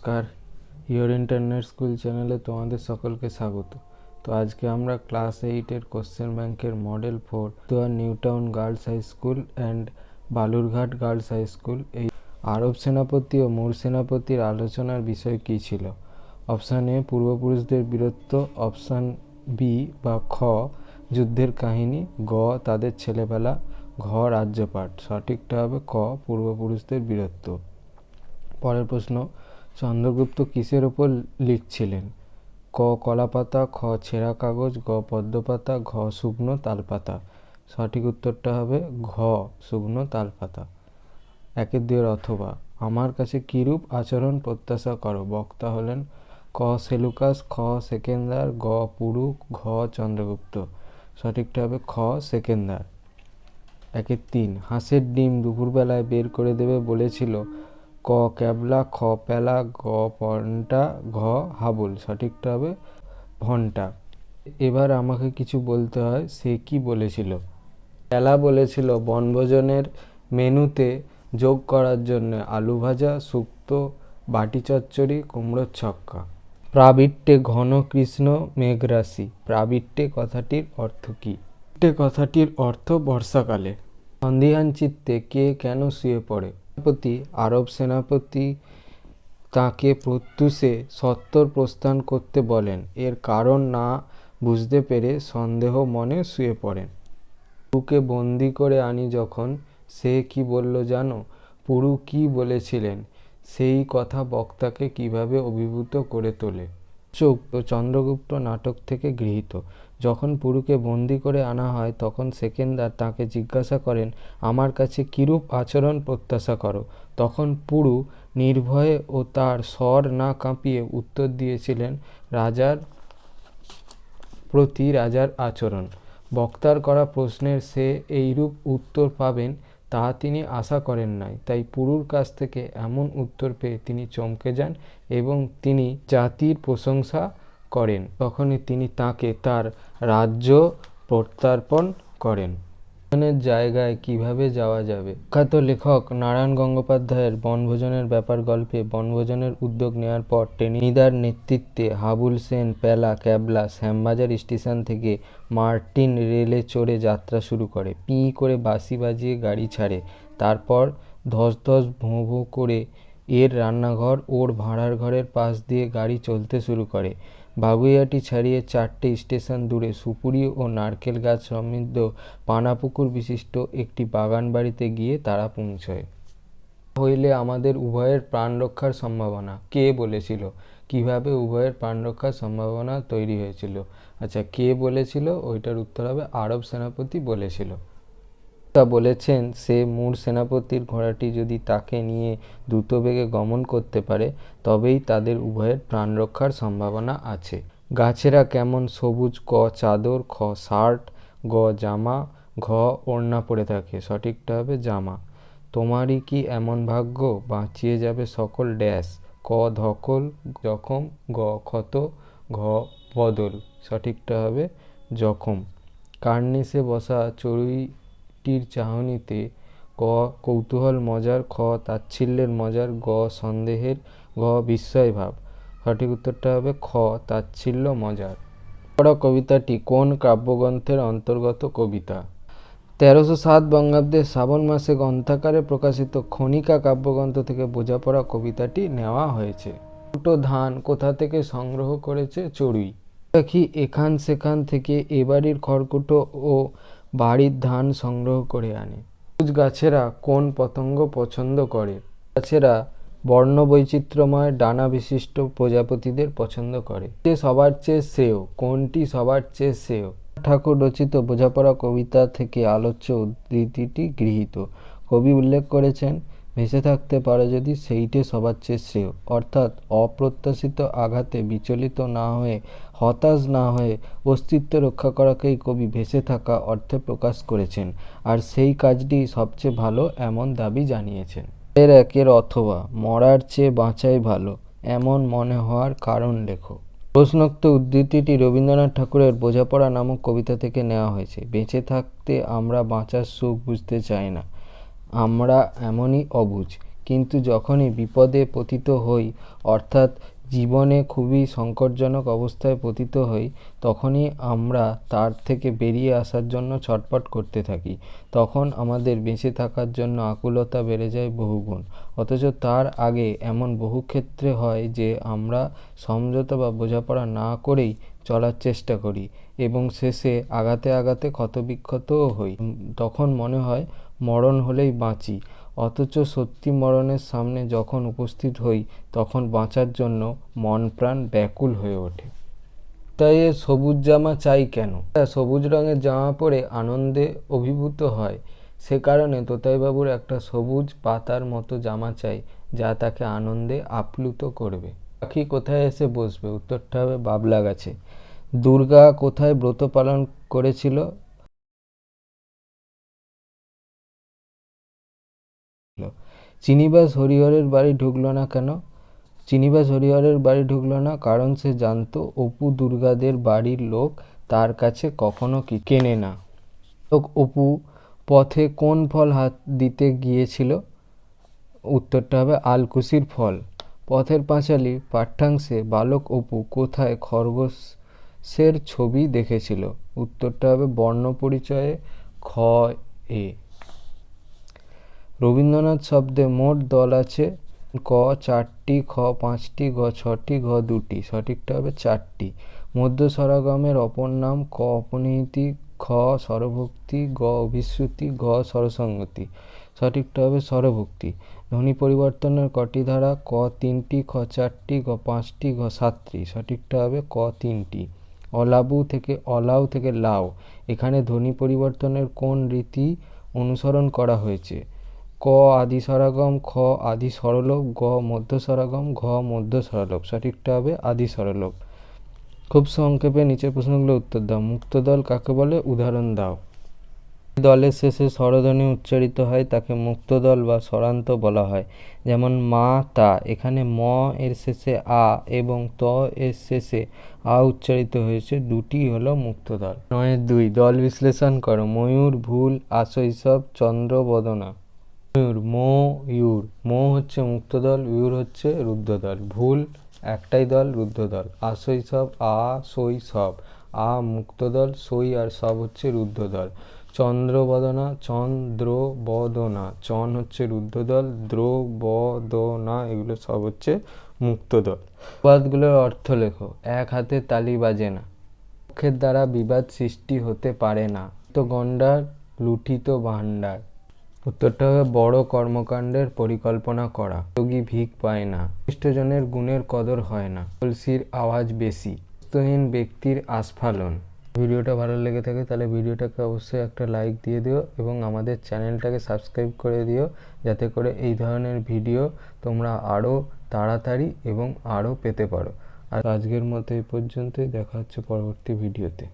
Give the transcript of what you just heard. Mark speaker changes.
Speaker 1: নমস্কার, your internet school চ্যানেলে তোমাদের সকলকে স্বাগত। তো আজকে আমরা ক্লাস 8-এর কোশ্চেন ব্যাংকের মডেল 4 দুয়ার new town girls high school and Balurghat girls high school এই আরব সেনাপতি ও মুর সেনাপতির আলোচনার বিষয় কী ছিল। অপশান এ পূর্বপুরুষদের বীরত্ব, অপশান বি বা খ যুদ্ধের কাহিনী, গ তাদের ছেলেবেলা, ঘ রাজ্যপাট। সঠিকটা হবে ক পূর্বপুরুষদের বীরত্ব। পরের প্রশ্ন, চন্দ্রগুপ্ত কিসের ওপর লিখছিলেন? ক কলাপাতা, খ ছেঁড়া কাগজ, গ পদ্মপাতা, ঘ শুকনো তালপাতা। সঠিক উত্তরটা হবে ঘ শুকনো তালপাতা। 1-2 অথবা আমার কাছে কিরূপ আচরণ প্রত্যাশা করো? বক্তা হলেন ক সেলুকাস, খ সেকেন্দার, গ পুরু, ঘ চন্দ্রগুপ্ত। সঠিকটা হবে খ সেকেন্দার। 1-3 হাঁসের ডিম দুপুরবেলায় বের করে দেবে বলেছিল? ক ক্যাবলা, খ প্যালা, গ পন্টা, ঘ হাবুল। সঠিকটা হবে ঘন্টা। এবার আমাকে কিছু বলতে হয়, সে কি বলেছিল? প্যালা বলেছিল বনভোজনের মেনুতে যোগ করার জন্য আলু ভাজা, শুক্তো, বাটি চচ্চড়ি, কুমড়োর ছক্কা। প্রাবিট্যে ঘন কৃষ্ণ মেঘরাশি। প্রাবিট্যে কথাটির অর্থ কী? কথাটির অর্থ বর্ষাকালে। সন্দিহান চিত্তে কে কেন শুয়ে পড়ে? সেনাপতি আরব সেনাপতি তাকে প্রত্যুষে সত্বর প্রস্থান করতে বলেন। এর কারণ না বুঝতে পেরে সন্দেহ মনে শুয়ে পড়েন। পুরুকে বন্দি করে আনি যখন, সে কি বলল জানো? পুরু কি বলেছিলেন? সেই কথা বক্তাকে কিভাবে অভিভূত করে তোলে? চন্দ্রগুপ্ত নাটক থেকে গৃহীত। যখন পুরুকে বন্দি করে আনা হয় তখন সেকেন্দার তাকে জিজ্ঞাসা করেন, আমার কাছে কিরূপ আচরণ প্রত্যাশা করো? তখন পুরু নির্ভয়ে ও তার স্বর না কাঁপিয়ে উত্তর দিয়েছিলেন, রাজার প্রতি রাজার আচরণ। বক্তার করা প্রশ্নের সে এইরূপ উত্তর পাবেন তা তিনি আশা করেন নাই। তাই পুরুর কাছ থেকে এমন উত্তর পেয়ে তিনি চমকে যান এবং তিনি জাতির প্রশংসা করেন। তখনই তিনি তাকে তার রাজ্য প্রত্যর্পণ করেন। জায়গায় কিভাবে যাওয়া যাবে? বিখ্যাত লেখক নারায়ণ গঙ্গোপাধ্যায়ের বনভোজনের ব্যাপার গল্পে বনভোজনের উদ্যোগ নেওয়ার পর টেনিদার নেতৃত্বে হাবুল সেন প্যালা ক্যাবলা শ্যামবাজার স্টেশন থেকে মার্টিন রেলে চড়ে যাত্রা শুরু করে। পিঁ করে বাঁশি বাজিয়ে গাড়ি ছাড়ে। তারপর ধস ধস ভোঁ ভোঁ করে এর রান্নাঘর ওর ভাঁড়ার ঘরের পাশ দিয়ে গাড়ি চলতে শুরু করে। বাগুইআটি ছাড়িয়ে 4টে স্টেশন দূরে সুপুরি ও নারকেল গাছ সমৃদ্ধ পানাপুকুর বিশিষ্ট একটি বাগান বাড়িতে গিয়ে তারা পৌঁছয়। হইলে আমাদের উভয়ের প্রাণ রক্ষার সম্ভাবনা। কে বলেছিল? কিভাবে উভয়ের প্রাণ রক্ষার সম্ভাবনা তৈরি হয়েছিল? আচ্ছা, কে বলেছিল? ওইটার উত্তর হবে আরব সেনাপতি বলেছিল। বলেছেন সে মুর সেনাপতির ঘোড়াটি যদি তাকে নিয়ে দ্রুতবেগে গমন করতে পারে তবেই তাদের উভয়ের প্রাণ রক্ষার সম্ভাবনা আছে। গাছেরা কেমন সবুজ? ক চাদর, খ শার্ট, গ জামা, ঘ ওড়না পরে থাকে। সঠিকটা হবে জামা। তোমারই কি এমন ভাগ্য, বাঁচিয়ে যাবে সকল ড্যাশ। ক ধকল, জখম, গ ক্ষত, ঘ বদল। সঠিকটা হবে জখম। কার্নিশে বসা চড়ুইটির চাহনিতে, ক কৌতূহল মজার, খ তাচ্ছিল্যের মজার, গ সন্দেহের, ঘ বিস্ময় ভাব। সঠিক উত্তরটা হবে খ তাচ্ছিল্য মজার। কবিতাটি কোন কাব্যগ্রন্থের অন্তর্গত কবিতা? 1307 বঙ্গাব্দে শ্রাবণ মাসে গ্রন্থাকারে প্রকাশিত খনিকা কাব্যগ্রন্থ থেকে বোঝাপড়া কবিতাটি নেওয়া হয়েছে। দুটো ধান কোথা থেকে সংগ্রহ করেছে চড়ুই? পাখি এখান সেখান থেকে এ বাড়ির খড়কুটো ও বাড়ির ধান সংগ্রহ করে আনে। সবুজ গাছেরা কোন পতঙ্গ পছন্দ করে? গাছেরা বর্ণবৈচিত্র্যময় ডানা বিশিষ্ট প্রজাপতিদের পছন্দ করে। যে সবার চেয়ে শ্রেয়? কোনটি সবার চেয়ে শ্রেয়? ঠাকুর রচিত বোঝাপড়া কবিতা থেকে আলোচ্য উদ্ধৃতিটি গৃহীত। কবি উল্লেখ করেছেন, ভেসে থাকতে পারো যদি সেইটে সবার চেয়ে শ্রেয়। অর্থাৎ অপ্রত্যাশিত আঘাতে বিচলিত না হয়ে, হতাশ না হয়ে অস্তিত্ব রক্ষা করাকেই কবি ভেসে থাকা অর্থে প্রকাশ করেছেন, আর সেই কাজটি সবচেয়ে ভালো এমন দাবি জানিয়েছেন। এর অথবা মরার চেয়ে বাঁচাই ভালো এমন মনে হওয়ার কারণ লেখো। প্রশ্নোক্ত উদ্ধৃতিটি রবীন্দ্রনাথ ঠাকুরের বোঝাপড়া নামক কবিতা থেকে নেওয়া হয়েছে। বেঁচে থাকতে আমরা বাঁচার সুখ বুঝতে চাই না, আমরা এমনই অবুঝ। কিন্তু যখনই বিপদে পতিত হই, অর্থাৎ জীবনে খুবই সংকটজনক অবস্থায় পতিত হই, তখনই আমরা তার থেকে বেরিয়ে আসার জন্য ছটফট করতে থাকি। তখন আমাদের বেঁচে থাকার জন্য আকুলতা বেড়ে যায় বহুগুণ। অথচ তার আগে এমন বহু ক্ষেত্রে হয় যে আমরা সমঝোতা বা বোঝাপড়া না করেই চলার চেষ্টা করি এবং শেষে আঘাতে আঘাতে ক্ষতবিক্ষতও হই। তখন মনে হয় মরণ হলেই বাঁচি, অথচ সত্যি মরণের সামনে যখন উপস্থিত হই তখন বাঁচার জন্য মন প্রাণ ব্যাকুল হয়ে ওঠে। তাই এ সবুজ জামা চাই কেন? সবুজ রঙের জামা পরে আনন্দে অভিভূত হয়, সে কারণে তোতাইবাবুর একটা সবুজ পাতার মতো জামা চাই, যা তাকে আনন্দে আপ্লুত করবে। পাখি কোথায় এসে বসবে? উত্তরটা হবে বাবলা গাছে। দুর্গা কোথায় ব্রত পালন করেছিল? চিনিবাস হরিহরের বাড়ি ঢুকলো না কেন? চিনিবাস হরিহরের বাড়ি ঢুকলো না কারণ সে জানতো অপু দুর্গাদের বাড়ির লোক তার কাছে কখনো কি কেনে না। অপু পথে কোন ফল হাত দিতে গিয়েছিল? উত্তরটা হবে আলকুশির ফল। পথের পাঁচালী পাঠ্যাংশে বালক অপু কোথায় খরগোশের ছবি দেখেছিল? উত্তরটা হবে বর্ণপরিচয়ে খ এ। রবীন্দ্রনাথ শব্দে মোট দল আছে? ক 4টি, খ 5টি, গ 6টি, ঘ 2টি। সঠিকটা হবে 4টি। মধ্য স্বরাগমের অপর নাম? ক অপনিহিতি, খ স্বরভক্তি, গ অভিশ্রুতি, ঘ স্বরসঙ্গতি। সঠিকটা হবে স্বরভক্তি। ধ্বনি পরিবর্তনের কটি ধারা? ক 3টি, খ 4টি, গ 5টি, ঘ 7টি। সঠিকটা হবে ক 3টি। অলাবু থেকে অলাউ থেকে লাউ, এখানে ধ্বনি পরিবর্তনের কোন রীতি অনুসরণ করা হয়েছে? ক আদি স্বরাগম, খ আদি স্বরলোপ, গ মধ্য স্বরাগম, ঘ মধ্য স্বরলোপ। সঠিকটা হবে আদি স্বরলোপ। খুব সংক্ষেপে নিচের প্রশ্নগুলো উত্তর দাও। মুক্তদল কাকে বলে? উদাহরণ দাও। দলের শেষে স্বরধ্বনি উচ্চারিত হয় তাকে মুক্তদল বা স্বরান্ত বলা হয়। যেমন মা তা, এখানে ম এর শেষে আ এবং ত এর শেষে আ উচ্চারিত হয়েছে, দুটি হলো মুক্তদল। 9-2 দল বিশ্লেষণ করো। ময়ূর, ভুল, আশৈশব, চন্দ্রবদনা। ময়ূর, মো হচ্ছে মুক্তদল, ইউর হচ্ছে রুদ্ধদল। ভুল একটাই দল, রুদ্ধদল। আশৈশব আ শৈশব, আ মুক্তদল, সই আর সব হচ্ছে রুদ্ধদল। চন্দ্রবদনা, চন্দ্রবদনা, চন হচ্ছে রুদ্ধদল, দ্রবদনা এগুলো সব হচ্ছে মুক্তদল। বাদগুলোর অর্থ লেখো। এক হাতে তালি বাজে না। মুখের দ্বারা বিবাদ সৃষ্টি হতে পারে না। তো গন্ডার, লুঠিত ভাণ্ডার। উত্তরটা হবে বড় কর্মকাণ্ডের পরিকল্পনা করা। যোগী ভিক পায় না। খ্রিস্টজনের গুণের কদর হয় না। কলসির আওয়াজ বেশি। সুস্থহীন ব্যক্তির আস্ফালন। ভিডিওটা ভালো লেগে থাকে তাহলে ভিডিওটাকে অবশ্যই একটা লাইক দিয়ে দিও এবং আমাদের চ্যানেলটাকে সাবস্ক্রাইব করে দিও, যাতে করে এই ধরনের ভিডিও তোমরা আরও তাড়াতাড়ি এবং আরও পেতে পারো। আর আজকের মতো এই পর্যন্তই, দেখা হচ্ছে পরবর্তী ভিডিওতে।